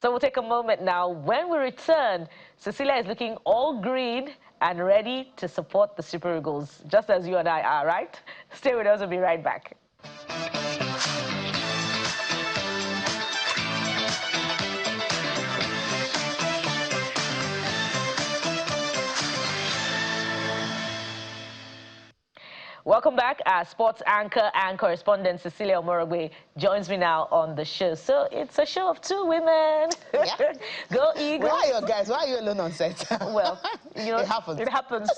So we'll take a moment now. When we return, Cecilia is looking all green and ready to support the Super Eagles, just as you and I are, right? Stay with us, we'll be right back. Welcome back. Our sports anchor and correspondent Cecilia Omorogbe joins me now on the show. So it's a show of two women. Yeah. Go Eagles. Where are you guys? Why are you alone on set? Well, you know, it happens. It happens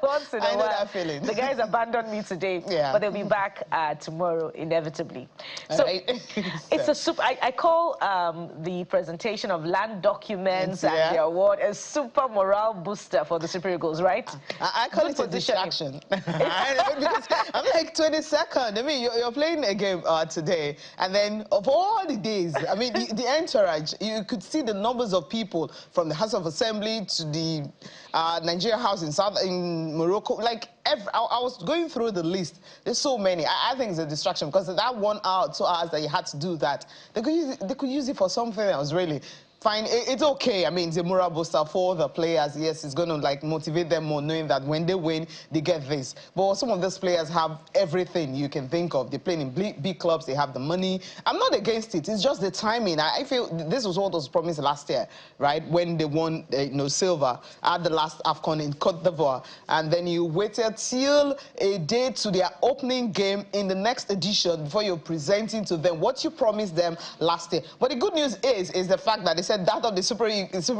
once in a while. I know that feeling. The guys abandoned me today, but they'll be back tomorrow inevitably. So it's a super. I call the presentation of land documents and the award a super morale booster for the Super Eagles, right? I call it a distraction. Because I'm like 22nd. I mean, you're playing a game today, and then of all the days, I mean, the entourage, you could see the numbers of people from the House of Assembly to the Nigeria House in Morocco. Like, I was going through the list. There's so many. I think it's a distraction because that 1 hour, 2 hours that you had to do that, they could use it for something else, really. Fine, it's okay. I mean, it's a morale booster for the players. Yes, it's going to like motivate them more, knowing that when they win, they get this. But some of these players have everything you can think of. They're playing in big clubs. They have the money. I'm not against it. It's just the timing. I feel this was what was promised last year, right? When they won, silver at the last AFCON in Côte d'Ivoire, and then you waited till a day to their opening game in the next edition before you're presenting to them what you promised them last year. But the good news is the fact that they said that of the Super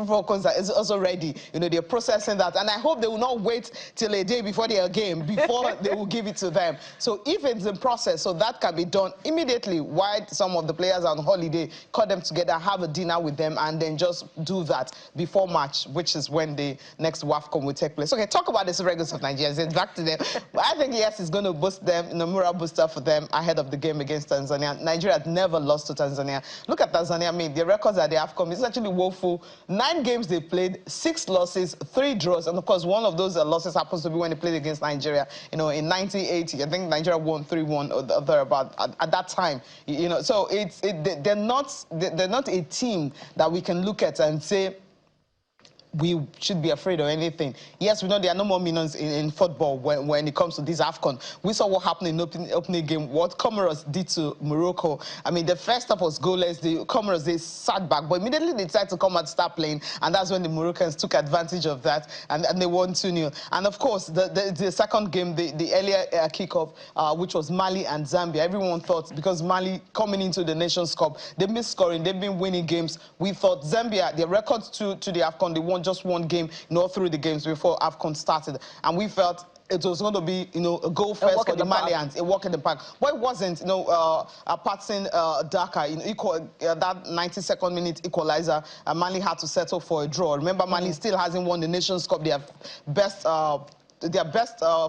Falcons is also ready. You know, they're processing that. And I hope they will not wait till a day before their game, before they will give it to them. So if it's in process, so that can be done immediately while some of the players are on holiday, call them together, have a dinner with them, and then just do that before March, which is when the next AFCON will take place. Okay, talk about the Super Eagles of Nigeria. It's back to them. But I think, yes, it's going to boost them, morale booster for them ahead of the game against Tanzania. Nigeria had never lost to Tanzania. Look at Tanzania. I mean, their records at the AFCON is actually woeful. 9 games they played, 6 losses, 3 draws, and of course one of those losses happens to be when they played against Nigeria. You know, in 1980, I think Nigeria won 3-1 or thereabout at that time. You know, so they're not a team that we can look at and say we should be afraid of anything. Yes, we know there are no more minnows in football when it comes to this AFCON. We saw what happened in the opening game, what Comoros did to Morocco. I mean, the first half was goalless. The Comoros, they sat back, but immediately they decided to come out and start playing, and that's when the Moroccans took advantage of that, and they won 2-0. And of course, the second game, the earlier kickoff, which was Mali and Zambia, everyone thought, because Mali coming into the Nations Cup, they've been scoring, they've been winning games. We thought Zambia, their record to the AFCON, they won just 1 game, through the games before AFCON started, and we felt it was going to be, a goal first for the Malians, a walk in the park. But it wasn't, Patson Daka, that 92nd minute equalizer, Mali had to settle for a draw. Remember, Mali still hasn't won the Nations Cup. Their best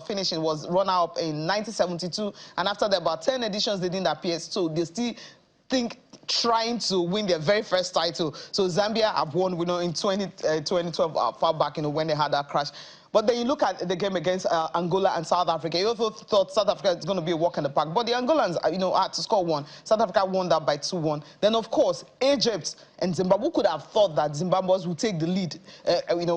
finishing was runner-up in 1972, and after about 10 editions, they didn't appear. So they still trying to win their very first title. So Zambia have won, in 2012, far back, when they had that crash. But then you look at the game against Angola and South Africa. You also thought South Africa is going to be a walk in the park. But the Angolans, had to score 1. South Africa won that by 2-1. Then, of course, Egypt and Zimbabwe could have thought that Zimbabweans would take the lead,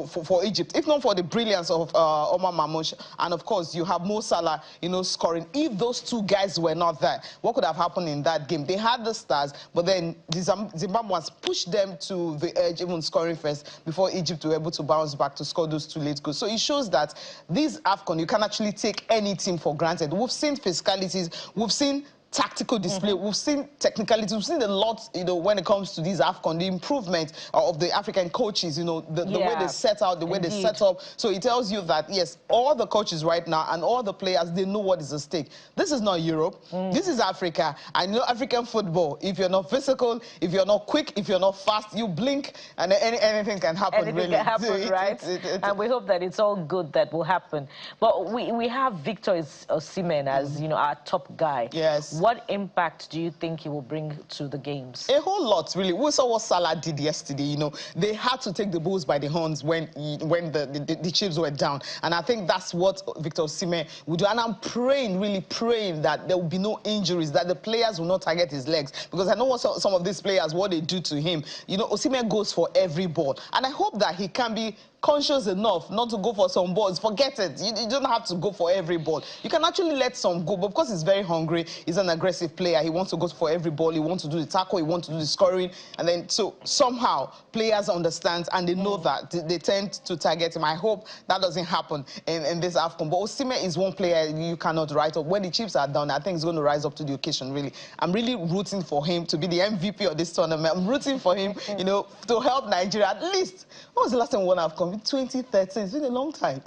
for Egypt. If not for the brilliance of Omar Mamouche. And, of course, you have Mo Salah, scoring. If those 2 guys were not there, what could have happened in that game? They had the stars, but then the Zimbabweans pushed them to the edge, even scoring first, before Egypt were able to bounce back to score those 2 late goals. So it shows that this AFCON, you can actually take any team for granted. We've seen physicalities, we've seen tactical display, we've seen technicality, we've seen a lot, when it comes to these AFCON, the improvement of the African coaches, the way they set out, the way they set up. So it tells you that, yes, all the coaches right now and all the players, they know what is at stake. This is not Europe. This is Africa. I know African football. If you're not physical, if you're not quick, if you're not fast, you blink and anything can happen. Anything can happen, right? And we hope that it's all good that will happen. But we have Victor Osimhen as, our top guy. Yes. What impact do you think he will bring to the games? A whole lot, really. We saw what Salah did yesterday. You know, they had to take the bulls by the horns when the Chiefs were down. And I think that's what Victor Osimhen would do. And I'm praying, really praying that there will be no injuries, that the players will not target his legs. Because I know what some of these players, what they do to him. You know, Osimhen goes for every ball. And I hope that he can be conscious enough not to go for some balls. Forget it. You don't have to go for every ball. You can actually let some go, but because he's very hungry, he's an aggressive player. He wants to go for every ball. He wants to do the tackle. He wants to do the scoring. And then, so somehow, players understand and they know that they tend to target him. I hope that doesn't happen in this AFCON. But Osimhen is one player you cannot write up. When the Chiefs are down, I think he's going to rise up to the occasion, really. I'm really rooting for him to be the MVP of this tournament. I'm rooting for him, you know, to help Nigeria. At least, when was the last time we won AFCON? 2013. It's been a long time.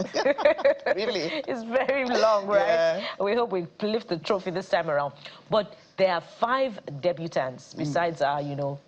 Really. It's very long, right? Yeah. We hope we lift the trophy this time around. But there are 5 debutants besides our, you know,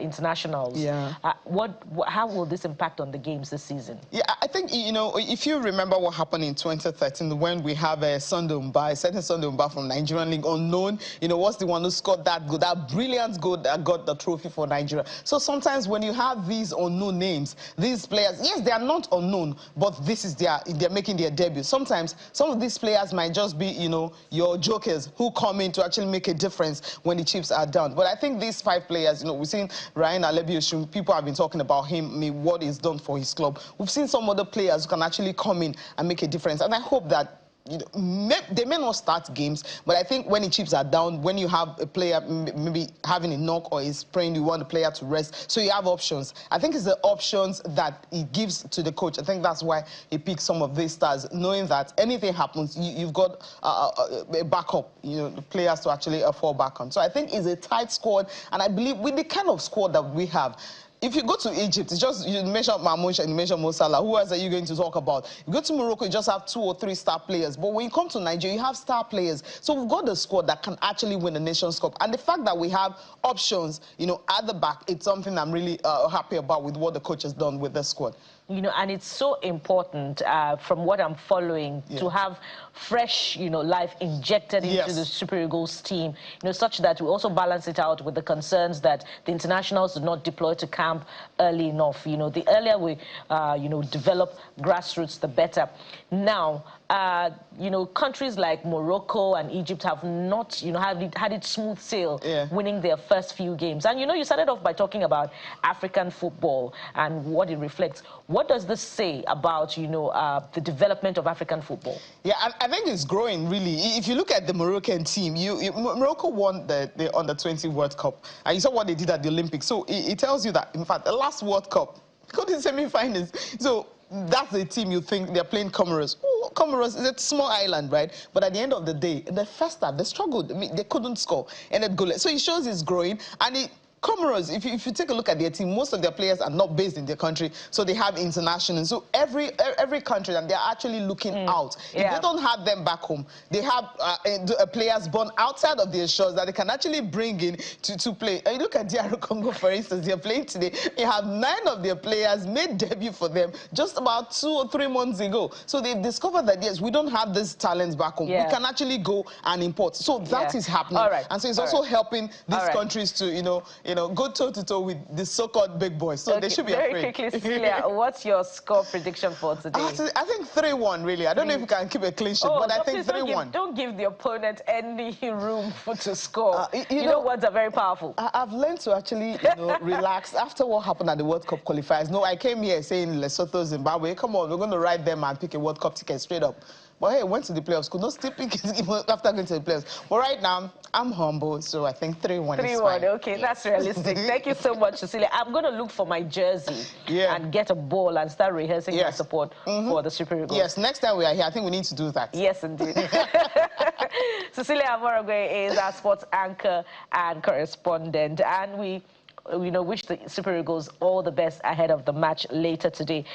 internationals. Yeah. How will this impact on the games this season? Yeah, I think, you know, if you remember what happened in 2013 when we have a Sunday Mba from Nigerian League, unknown, you know, what's the one who scored that goal, that brilliant goal that got the trophy for Nigeria. So sometimes when you have these unknown names, these players, yes, they are not unknown, but this is they're making their debut. Sometimes some of these players might just be, you know, your jokers who come in to actually make a difference when the Chiefs are down. But I think these 5 players, you know, we've seen Ryan Alebi, people have been talking about him, what he's done for his club. We've seen some other players who can actually come in and make a difference. And I hope that, you know, they may not start games, but I think when the Chiefs are down, when you have a player maybe having a knock or is praying, you want the player to rest, so you have options. I think it's the options that he gives to the coach. I think that's why he picks some of these stars, knowing that anything happens, you've got a backup, you know, the players to actually fall back on. So I think it's a tight squad, and I believe with the kind of squad that we have, if you go to Egypt, it's just, you mentioned Mamouche and you mentioned Mo Salah. Who else are you going to talk about? You go to Morocco, you just have 2 or 3 star players. But when you come to Nigeria, you have star players. So we've got the squad that can actually win the Nations Cup. And the fact that we have options, you know, at the back, it's something I'm really happy about with what the coach has done with the squad. You know, and it's so important, from what I'm following, to have fresh, you know, life injected into the Super Eagles team, you know, such that we also balance it out with the concerns that the internationals do not deploy to camp early enough. You know, the earlier we, you know, develop grassroots, the better. Now, you know, countries like Morocco and Egypt have not, you know, had it smooth sail, winning their first few games. And, you know, you started off by talking about African football and what it reflects. What does this say about, you know, the development of African football? Yeah, I think it's growing, really. If you look at the Moroccan team, Morocco won the Under-20 World Cup. And you saw what they did at the Olympics. So it tells you that, in fact, the last World Cup, got in semi-finals. So that's the team you think they're playing Comoros. Oh, Comoros is a small island, right? But at the end of the day, in the first half, they struggled. I mean, they couldn't score. And it goalless. So it shows it's growing. And Comoros, if you take a look at their team, most of their players are not based in their country, so they have international. So every country, and they're actually looking out. If they don't have them back home, they have players born outside of their shores that they can actually bring in to play. And you look at DR Congo, for instance, they're playing today. You have 9 of their players made debut for them just about 2 or 3 months ago. So they've discovered that, yes, we don't have these talents back home. We can actually go and import. So that is happening. And so it's also helping these countries to, you know, go toe-to-toe with the so-called big boys. So they should be afraid. Very quickly, Cecilia, what's your score prediction for today? I think 3-1, really. I don't know if we can keep a clean sheet, but I think 3-1. Don't give the opponent any room to score. You know, words are very powerful. I've learned to actually, you know, relax after what happened at the World Cup qualifiers. No, I came here saying Lesotho, Zimbabwe, come on, we're going to ride them and pick a World Cup ticket straight up. But hey, went to the playoffs. Could not still pick it after going to the playoffs. But right now, I'm humble, so I think 3-1 is fine. 3-1, okay, that's realistic. Thank you so much, Cecilia. I'm going to look for my jersey and get a ball and start rehearsing my support for the Super Eagles. Yes, next time we are here, I think we need to do that. Yes, indeed. Cecilia Omorogbe is our sports anchor and correspondent, and we wish the Super Eagles all the best ahead of the match later today.